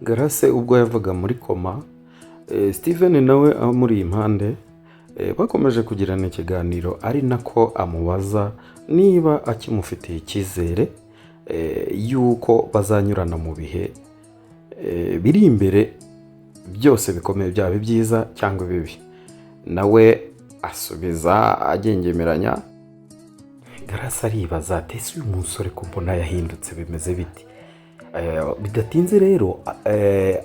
Grace ubwo yavaga muri koma, Steven nawe amuri impande, bakomeje kugirana ikiganiro ari nako amubaza niba akimufitiye icyizere yuko bazanyurana mu bihe biri imbere, byose bikomeye byaba byiza cyangwa bibi. Nawe asubiza agengemeranya. Grace aribaza ati ese uyu musore ko mbona yahindutse bimeze biti? Bidatinze rero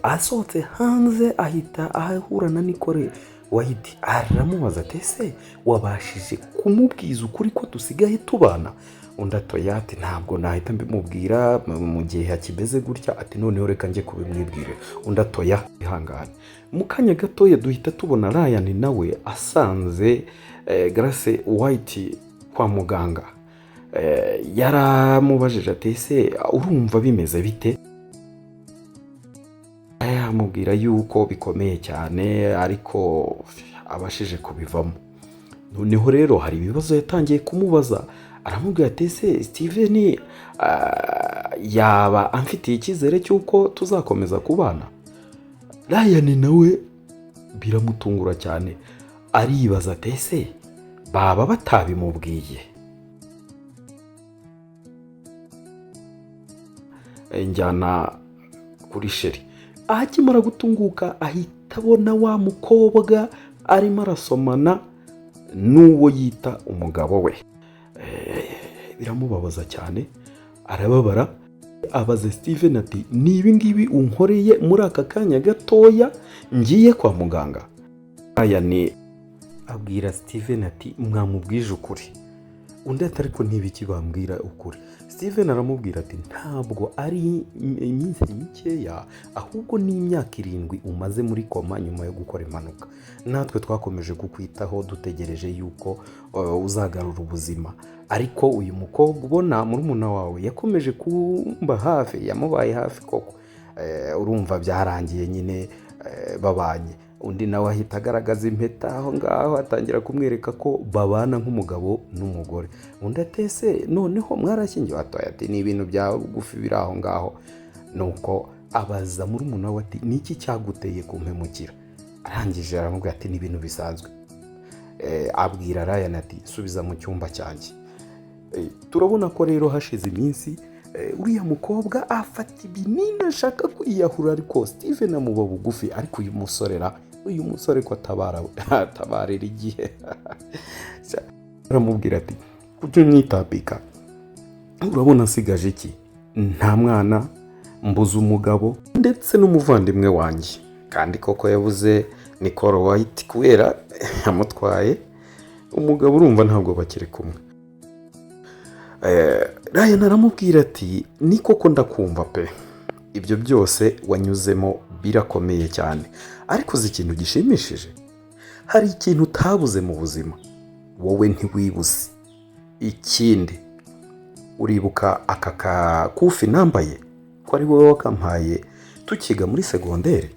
asohotse hanze ahita ahura na Nicole White, aramubaza ati ese wabashije kumubwiza ukuri ko dusigaye tubana? Undi atoya ati ntabwo nahita mbimubwira mu gihe hakimeze gutya, ati noneho reka njye kubimwibwire. Undi atoya ihangane. Mu kanya gatoya duhita tubona Ryan nawe asanze Grace White kwa muganga. Yaramubajije ati ese urumva bimeze bite? Amubwira yuko bikomeye cyane ariko abashije kubivamo. Noneho rero hari ibibazo yatangiye kumubaza, aramubwira ati ese Steven yaba amfitiye icyizere cy'uko tuzakomeza kubana? Ryan nawe biramutungura cyane, aribaza ati ese baba batabimubwiye? Njyana kuri sheri. Akimara gutunguka ahita abona wa mukobwa arimo arasomana n'uwo yita umugabo we. Biramubabaza cyane, arababara, abaza Steven ati ni ibi ngibi unkoreye muri aka kanya gatoya ngiye kwa muganga? Ryan abwira Steven ati mwamubwije ukuri. Undi ati ariko ntibiki bambwira ukuri? Steven aramubwira ati ntabwo ari iminsi mikeya, ahubwo ni imyaka 7 umaze muri koma nyuma yo gukora impanuka. Natwe twakomeje kukwitaho dutegereje yuko uzagarura ubuzima, ariko uyu mukobwa ubona murumuna wawe yakomeje kumba hafi, yamubaye hafi koko. Urumva byarangiye nyine babanye. Undi nawe ahita agaragaza impeta aho ngaho, atangira kumwereka ko babana nk'umugabo n'umugore. Undi atese noneho mwarashyingiwe? Atoya ati ni ibintu bya bugufi biri aho ngaho. Nuko abaza murumuna we ati niki cyaguteye kumpemukira? Arangije aramubwira ati ni ibintu bisanzwe. Abwira Ryan ati subiza mu cyumba cyanjye. Turabona ko rero hashize iminsi uriya mukobwa afata ibinini ashaka kwiyahura, ariko Steven amuba bugufi. Ariko uyu musore ko atabarira igihe. Aramubwira ati kujya nyitabika, urabona asigaje iki? Nta mwana, mbuze umugabo ndetse n'umuvandimwe wanjye. Kandi koko yabuze Nicole White kubera yamutwaye umugabo, urumva ntabwo bakiri kumwe. Ryan aramubwira ati ni koko ndakumva pe, ibyo byose wanyuzemo birakomeye cyane, ariko uzi ikintu gishimishije? Hari ikintu utabuze mu buzima, wowe ntiwibuze. Ikindi uribuka aka kakufi nambaye ko ari wowe wakampaye tukiga muri segonderi?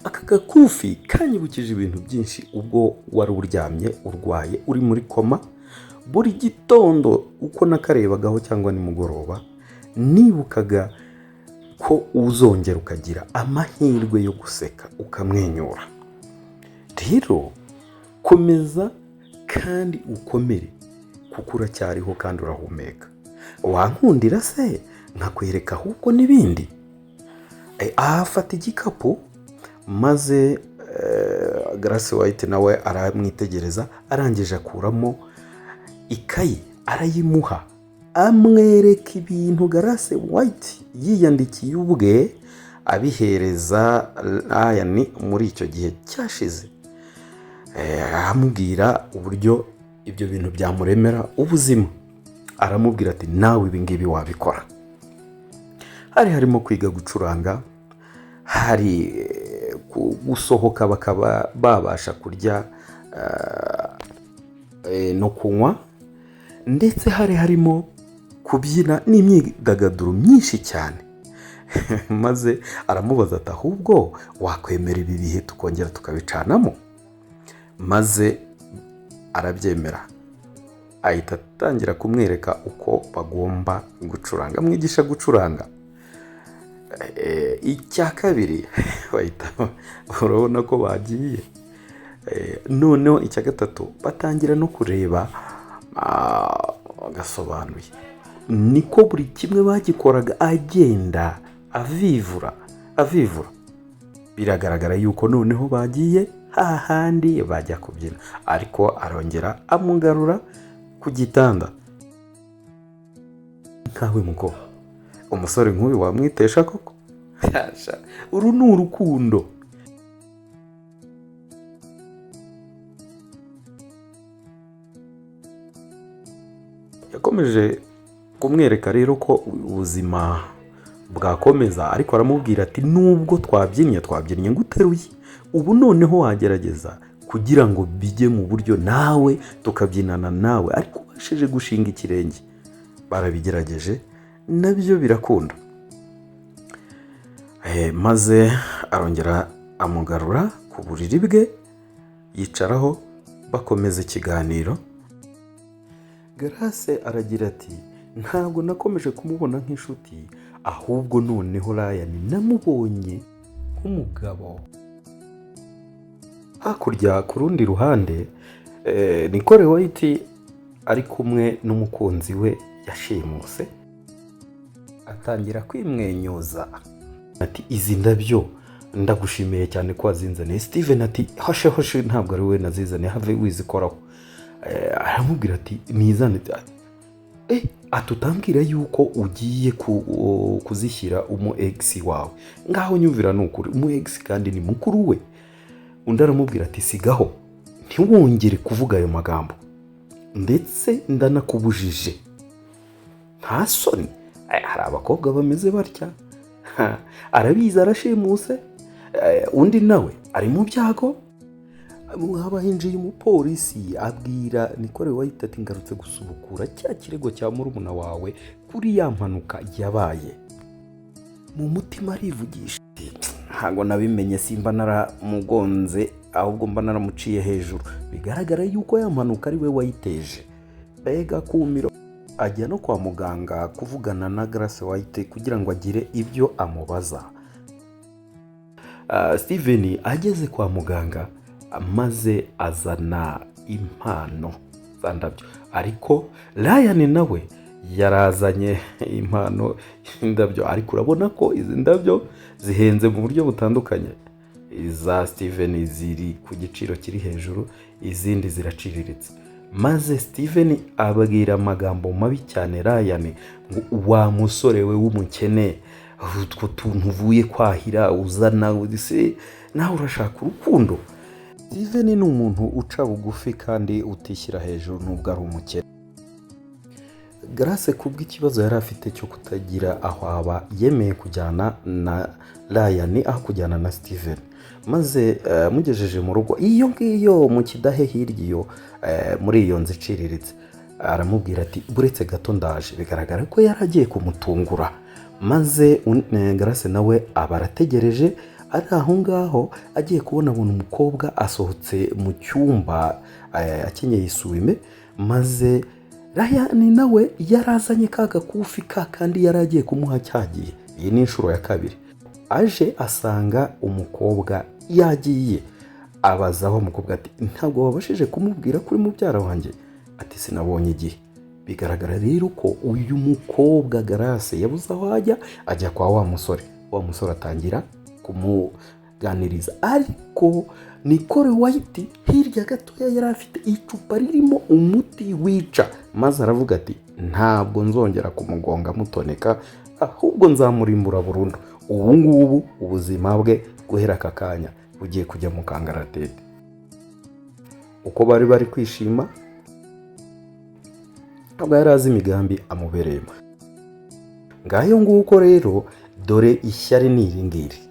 Aka gakufi kanyibukije ibintu byinshi ubwo wari uryamye urwaye uri muri koma. Buri gitondo uko nakarebagaho cyangwa nimugoroba, nibukaga ko uzongera ukagira amahirwe yo guseka ukamwenyura. Rero komeza kandi ukomere kuko uracyariho kandi urahumeka. Wankundira se nkakwereka ahubwo n'ibindi? Afata igikapu maze Grace White nawe aramwitegereza, arangije akuramo ikayi arayimuha, amwereka ibintu Grace White yiyandikiye ubwe abihereza Ryan muri icyo gihe cyashize. Aramubwira uburyo ibyo bintu byamuremera ubuzima. Aramubwira ati nawe ibi ngibi wabikora. Harimo kwiga gucuranga, hari gusohoka bakaba babasha kurya no kunywa, ndetse harimo kubyina n'imyidagaduro myinshi cyane. Maze aramubaza ati ahubwo wakwemera ibi bihe tukongera tukabicanamo? Maze arabyemera, ahita atangira kumwereka uko bagomba gucuranga, amwigisha gucuranga. icya kabiri bahita urabona ko bagiye. Noneho icya gatatu batangira no kureba gasobanuye, niko buri kimwe bagikoraga agenda avivura. Biragaragara yuko noneho bagiye hahandi bajya kubyina, ariko arongera amugarura ku gitanda. Nkawe muko umusore nk'uyu wamwitesha koko? Uru ni urukundo. Yakomeje kumwereka rero ko ubuzima bwakomeza, ariko aramubwira ati nubwo twabyinnye nguteruye, ubu noneho wagerageza kugira ngo bijye mu buryo nawe tukabyinana nawe, ariko ubashije gushinga ikirenge. Barabigerageje nabyo birakunda. Maze arongera amugarura ku buriri bwe, yicaraho bakomeza ikiganiro. Grace aragira ati ntabwo nakomeje kumubona nk'inshuti, ahubwo noneho Ryan namubonye nk'umugabo. Hakurya ku rundi ruhande Nicole White ari kumwe n'umukunzi we yashimuse, atangira kwimwenyuza ati izi ndabyo ndagushimiye cyane ko wazinzaniye. Steven ati hoshe ntabwo ari we nazizaniye, have wizikoraho. Aramubwira ati nizane. Atutambwira yuko ugiye kuzishyira umu ex wawe, ngaho nyumvira nukuri, umu ex kandi ni mukuru we. Undi aramubwira ati sigaho, ntiwongere kuvuga ayo magambo, ndetse ndanakubujije. Nta soni. Hari abakobwa bameze batya. Arabizi arashimuse, undi nawe ari mu byago. Haba hinjiye umupolisi abwira Nicole White ati ngarutse gusubukura cya kirego cya murumuna wawe kuri ya mpanuka yabaye. Mu mutima arivugisha ati ntago nabimenye, simba naramugonze ahubwo mba naramuciye hejuru. Bigaragara yuko ya mpanuka ari we wayiteje. Bega kumiro. Ajya no kwa muganga kuvugana na Grace White kugira ngo agire ibyo amubaza. Steven ageze kwa muganga maze azana impano z'indabyo, ariko Ryan nawe yarazanye impano y'indabyo, ariko urabona ko izi ndabyo zihenze mu buryo butandukanye. Iza Steven ziri ku giciro kiri hejuru, izindi ziraciriritse. Maze Steven ababwira amagambo mabi cyane Ryan ngo wa musore we w'umukene, utwo tuntu uvuye kwahira uzana se nawe urashaka urukundo. Steven ni umuntu uca bugufi kandi utishyira hejuru nubwo ari umukene. Grace kubw'ikibazo yari afite cyo kutagira aho aba, yemeye kujyana na Ryan aho kujyana na Steven. Maze mugejeje mu rugo iyo ngiyo mu kidahe hirya iyo muri iyo nzu iciriritse, aramubwira ati buretse gato ndaje. Bigaragara ko yari agiye kumutungura. Maze Grace nawe aba arategereje, ari aho ngaho agiye kubona umukobwa asohotse mu cyumba akenyeye isuwime. Maze Ryan nawe yarazanye kagakufi kandi yari agiye kumuha cyagiye. Iyi ni inshuro ya kabiri aje asanga umukobwa yagiye. Abazaho umukobwa ati ntabwo wabashije kumubwira kuri mubyara wanjye? Ati sinabonye igihe. Bigaragara rero ko uyu mukobwa Grace yabuze aho ajya kwa wa musore. Wa musore atangira kumuganiriza, ariko Nicole White hirya gatoya yari afite icupa ririmo umuti wica. Maze aravuga ati ntabwo nzongera kumugonga mutoneka, ahubwo nzamurimbura burundu. Ubu ngubu ubuzima bwe guhera aka kanya bugiye kujya mu kangaratete. Uko bari kwishima, ntabwo yari azi imigambi amubereyemo. Ngayo nguko rero, dore ishyari ni iri ngiri.